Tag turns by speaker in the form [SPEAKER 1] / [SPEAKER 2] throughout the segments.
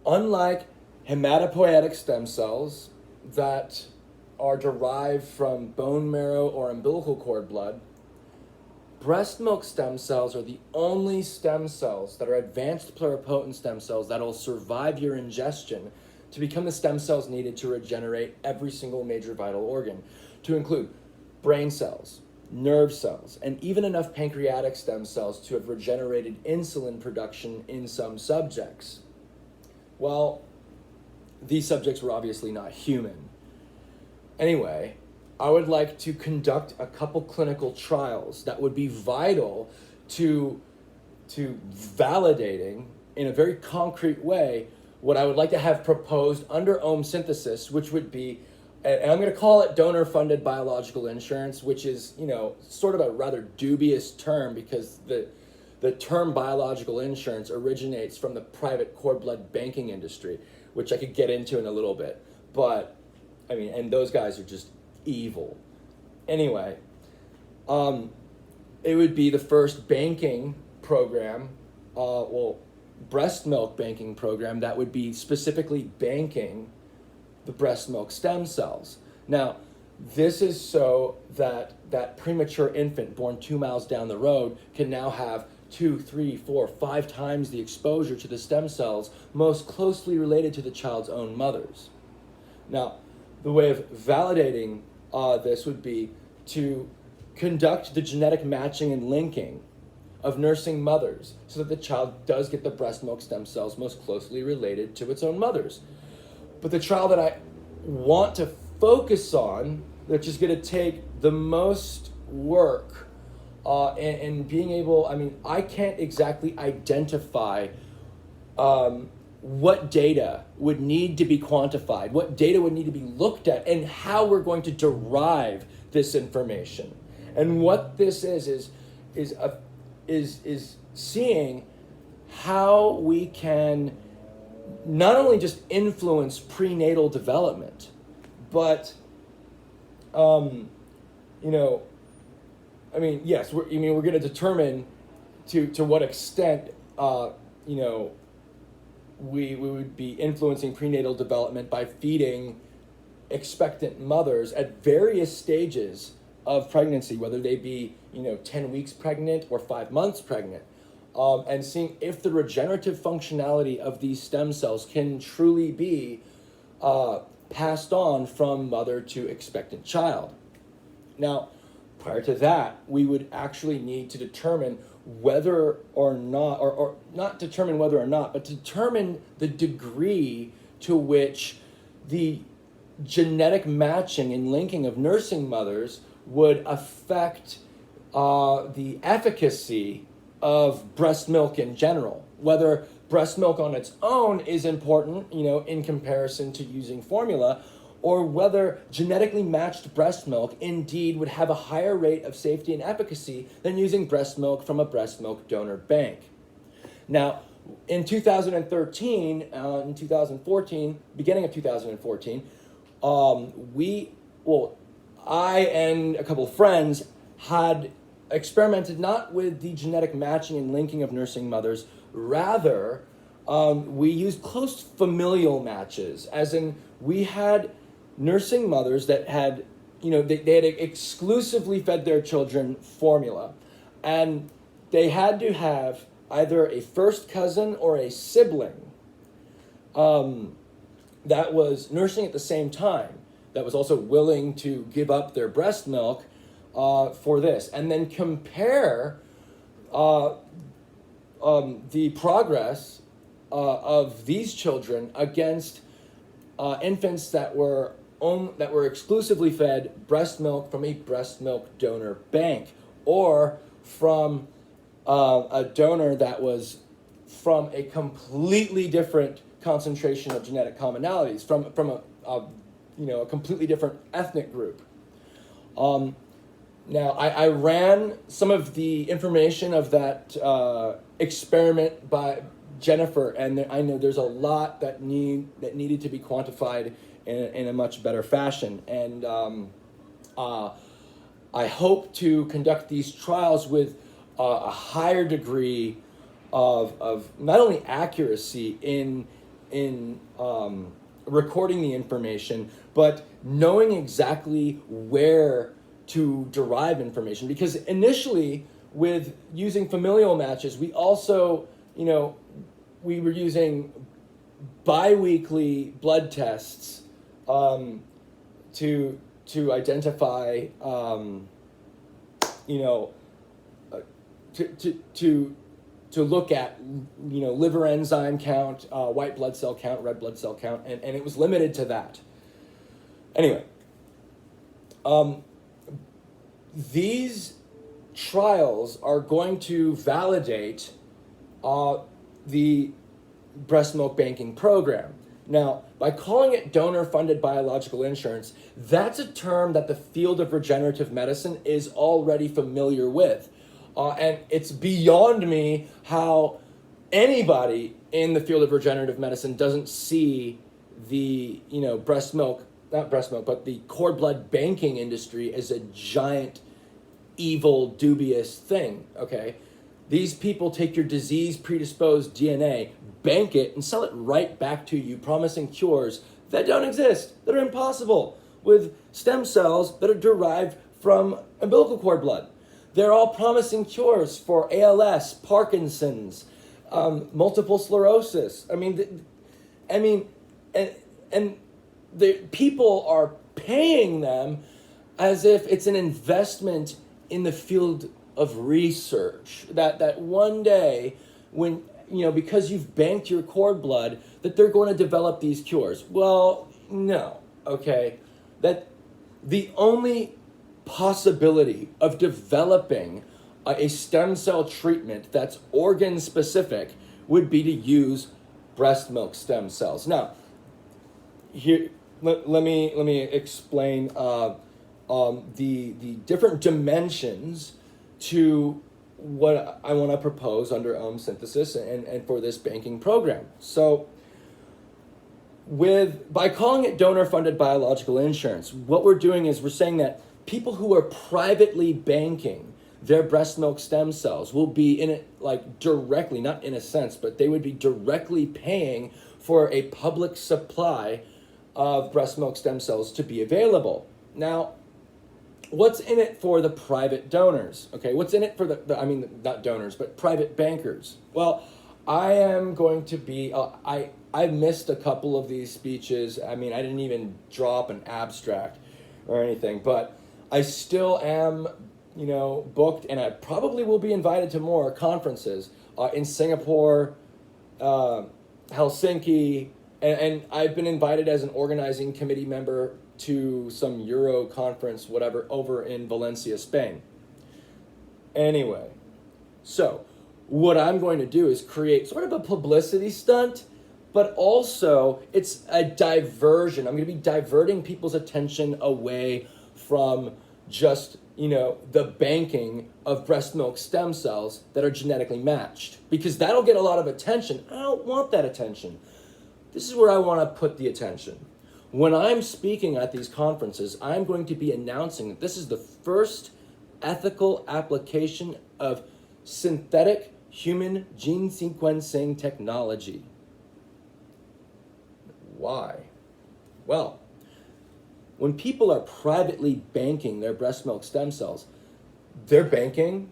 [SPEAKER 1] Unlike hematopoietic stem cells that are derived from bone marrow or umbilical cord blood, breast milk stem cells are the only stem cells that are advanced pluripotent stem cells that will survive your ingestion to become the stem cells needed to regenerate every single major vital organ, to include brain cells, nerve cells, and even enough pancreatic stem cells to have regenerated insulin production in some subjects. Well, these subjects were obviously not human. Anyway, I would like to conduct a couple clinical trials that would be vital to validating in a very concrete way what I would like to have proposed under OMsynthesis, which would be, and I'm going to call it donor-funded biological insurance, which is, sort of a rather dubious term because the term biological insurance originates from the private cord blood banking industry, which I could get into in a little bit. But, and those guys are just evil. Anyway, it would be the first banking program, breast milk banking program that would be specifically banking the breast milk stem cells. Now, this is so that that premature infant born 2 miles down the road can now have 2, 3, 4, 5 times the exposure to the stem cells most closely related to the child's own mothers. Now, the way of validating this would be to conduct the genetic matching and linking of nursing mothers so that the child does get the breast milk stem cells most closely related to its own mothers. But the trial that I want to focus on, which is going to take the most work and being able, I can't exactly identify what data would need to be quantified, what data would need to be looked at, and how we're going to derive this information. And what this is seeing how we can not only just influence prenatal development, but yes, we're going to determine to what extent we would be influencing prenatal development by feeding expectant mothers at various stages of pregnancy, whether they be 10 weeks pregnant or 5 months pregnant, and seeing if the regenerative functionality of these stem cells can truly be passed on from mother to expectant child. Now, prior to that, we would actually need to determine whether or not, or not determine whether or not, but determine the degree to which the genetic matching and linking of nursing mothers would affect the efficacy of breast milk in general. Whether breast milk on its own is important, in comparison to using formula, or whether genetically matched breast milk indeed would have a higher rate of safety and efficacy than using breast milk from a breast milk donor bank. Now, in 2013, in 2014, beginning of 2014, I and a couple of friends had experimented not with the genetic matching and linking of nursing mothers, rather we used close familial matches, as in we had nursing mothers that had, they had exclusively fed their children formula, and they had to have either a first cousin or a sibling that was nursing at the same time, that was also willing to give up their breast milk for this, and then compare the progress of these children against infants that were exclusively fed breast milk from a breast milk donor bank, or from a donor that was from a completely different concentration of genetic commonalities, from a completely different ethnic group. Now, I ran some of the information of that experiment by Jennifer, and I know there's a lot that needed to be quantified in a much better fashion. And I hope to conduct these trials with a higher degree of not only accuracy in in recording the information, but knowing exactly where to derive information. Because initially, with using familial matches, we also, we were using biweekly blood tests to identify, to look at, liver enzyme count, white blood cell count, red blood cell count, and it was limited to that. Anyway, these trials are going to validate the breast milk banking program. Now, by calling it donor-funded biological insurance, that's a term that the field of regenerative medicine is already familiar with. And it's beyond me how anybody in the field of regenerative medicine doesn't see the, breast milk, not breast milk, but the cord blood banking industry as a giant, evil, dubious thing, okay? These people take your disease-predisposed DNA, bank it, and sell it right back to you, promising cures that don't exist, that are impossible, with stem cells that are derived from umbilical cord blood. They're all promising cures for ALS, Parkinson's, multiple sclerosis. And the people are paying them as if it's an investment in the field of research. That one day, when because you've banked your cord blood, that they're going to develop these cures. Well, no. Okay, that the only possibility of developing a stem cell treatment that's organ specific would be to use breast milk stem cells. Now, here let me explain the different dimensions to what I want to propose under OMsynthesis and for this banking program. So, by calling it donor-funded biological insurance, what we're doing is we're saying that people who are privately banking their breast milk stem cells will be in it, like directly, not in a sense, but they would be directly paying for a public supply of breast milk stem cells to be available. Now, what's in it for the private donors? Okay, what's in it for not donors, but private bankers? Well, I am going to be, I missed a couple of these speeches. I didn't even drop an abstract or anything, but I still am, booked, and I probably will be invited to more conferences in Singapore, Helsinki, and I've been invited as an organizing committee member to some Euro conference, whatever, over in Valencia, Spain. Anyway, so what I'm going to do is create sort of a publicity stunt, but also it's a diversion. I'm going to be diverting people's attention away from just, the banking of breast milk stem cells that are genetically matched, because that'll get a lot of attention. I don't want that attention. This is where I want to put the attention. When I'm speaking at these conferences, I'm going to be announcing that this is the first ethical application of synthetic human gene sequencing technology. Why? Well, when people are privately banking their breast milk stem cells, they're banking,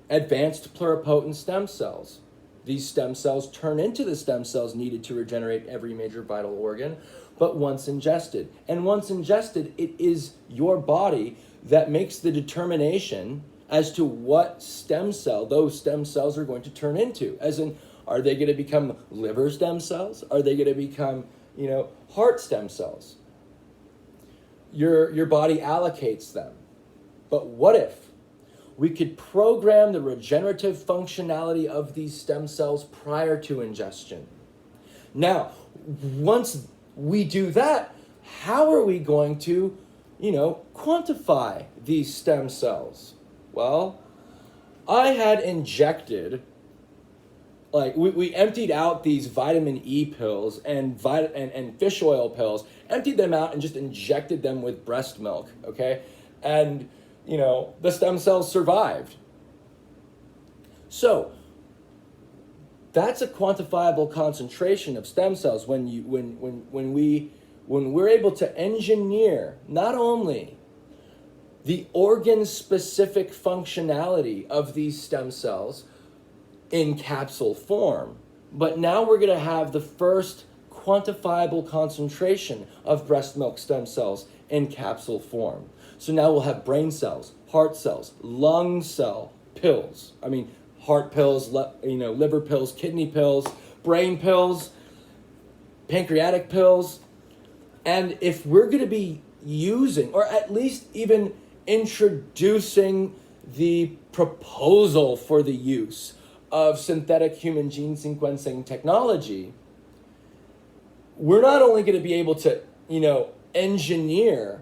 [SPEAKER 1] advanced pluripotent stem cells. These stem cells turn into the stem cells needed to regenerate every major vital organ, but once ingested. And once ingested, it is your body that makes the determination as to what stem cell those stem cells are going to turn into. As in, are they going to become liver stem cells? Are they going to become, heart stem cells? Your body allocates them. But what if we could program the regenerative functionality of these stem cells prior to ingestion? Now, once we do that, how are we going to, quantify these stem cells? Well, I had injected, we emptied out these vitamin E pills and fish oil pills, emptied them out and just injected them with breast milk, okay? And, the stem cells survived. So, that's a quantifiable concentration of stem cells when we're able to engineer not only the organ-specific functionality of these stem cells in capsule form, but now we're going to have the first quantifiable concentration of breast milk stem cells in capsule form. So now we'll have brain cells, heart cells, lung cell pills. I mean, heart pills, liver pills, kidney pills, brain pills, pancreatic pills. And if we're going to be using, or at least even introducing the proposal for the use of synthetic human gene sequencing technology, we're not only going to be able to, engineer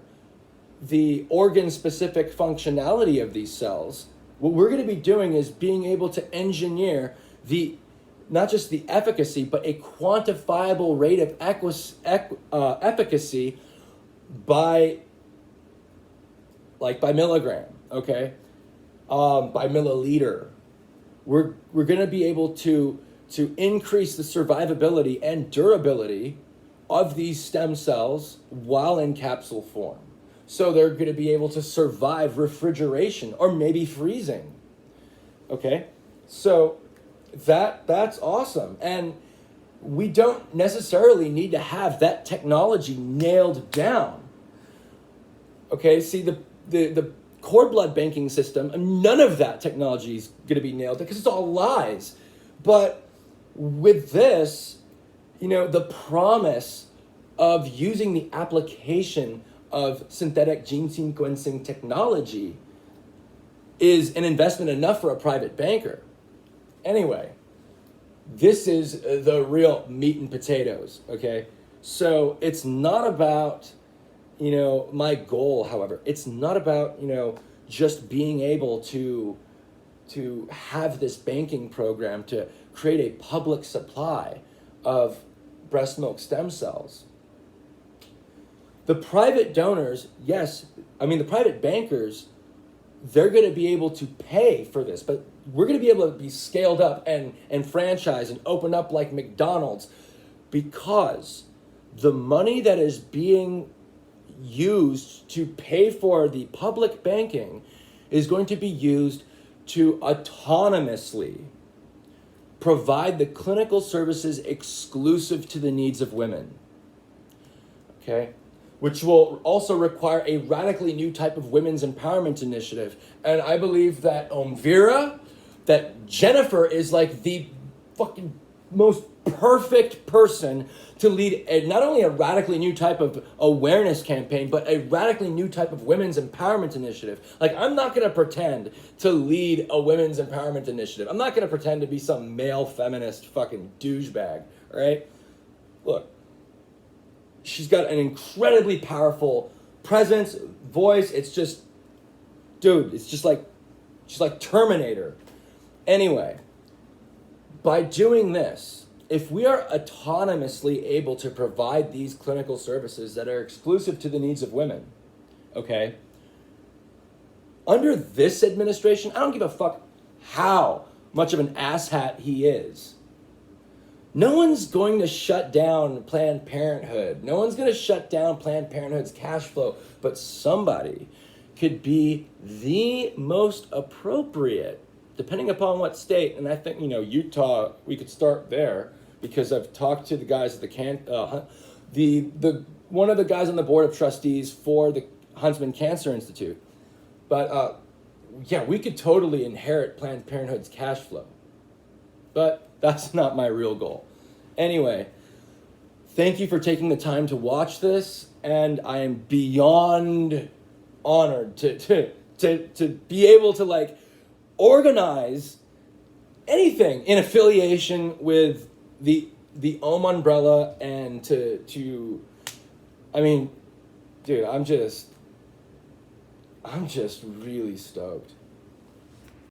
[SPEAKER 1] the organ-specific functionality of these cells. What we're going to be doing is being able to engineer not just the efficacy, but a quantifiable rate of efficacy by milligram, okay? By milliliter. We're going to be able to increase the survivability and durability of these stem cells while in capsule form. So they're going to be able to survive refrigeration or maybe freezing. Okay? So that's awesome. And we don't necessarily need to have that technology nailed down. Okay? See, the cord blood banking system, none of that technology is going to be nailed because it's all lies. But with this, the promise of using the application of synthetic gene sequencing technology is an investment enough for a private banker. Anyway, this is the real meat and potatoes, okay? So it's not about, my goal, however, it's not about, just being able to have this banking program to create a public supply of breast milk stem cells. The private donors, the private bankers, they're going to be able to pay for this, but we're going to be able to be scaled up and franchise and open up like McDonald's, because the money that is being used to pay for the public banking is going to be used to autonomously provide the clinical services exclusive to the needs of women, okay? Which will also require a radically new type of women's empowerment initiative. And I believe that that Jennifer is like the fucking most perfect person to lead not only a radically new type of awareness campaign, but a radically new type of women's empowerment initiative. Like, I'm not going to pretend to lead a women's empowerment initiative. I'm not going to pretend to be some male feminist fucking douchebag, all right? Look, she's got an incredibly powerful presence, voice. It's just, dude, she's like Terminator. Anyway, by doing this, if we are autonomously able to provide these clinical services that are exclusive to the needs of women, okay, under this administration, I don't give a fuck how much of an asshat he is. No one's going to shut down Planned Parenthood. No one's going to shut down Planned Parenthood's cash flow, but somebody could be the most appropriate, depending upon what state. And I think, Utah, we could start there, because I've talked to the guys at the one of the guys on the board of trustees for the Huntsman Cancer Institute. But we could totally inherit Planned Parenthood's cash flow. But that's not my real goal. Anyway, thank you for taking the time to watch this, and I am beyond honored to be able to organize anything in affiliation with the Om umbrella, and dude, I'm just really stoked.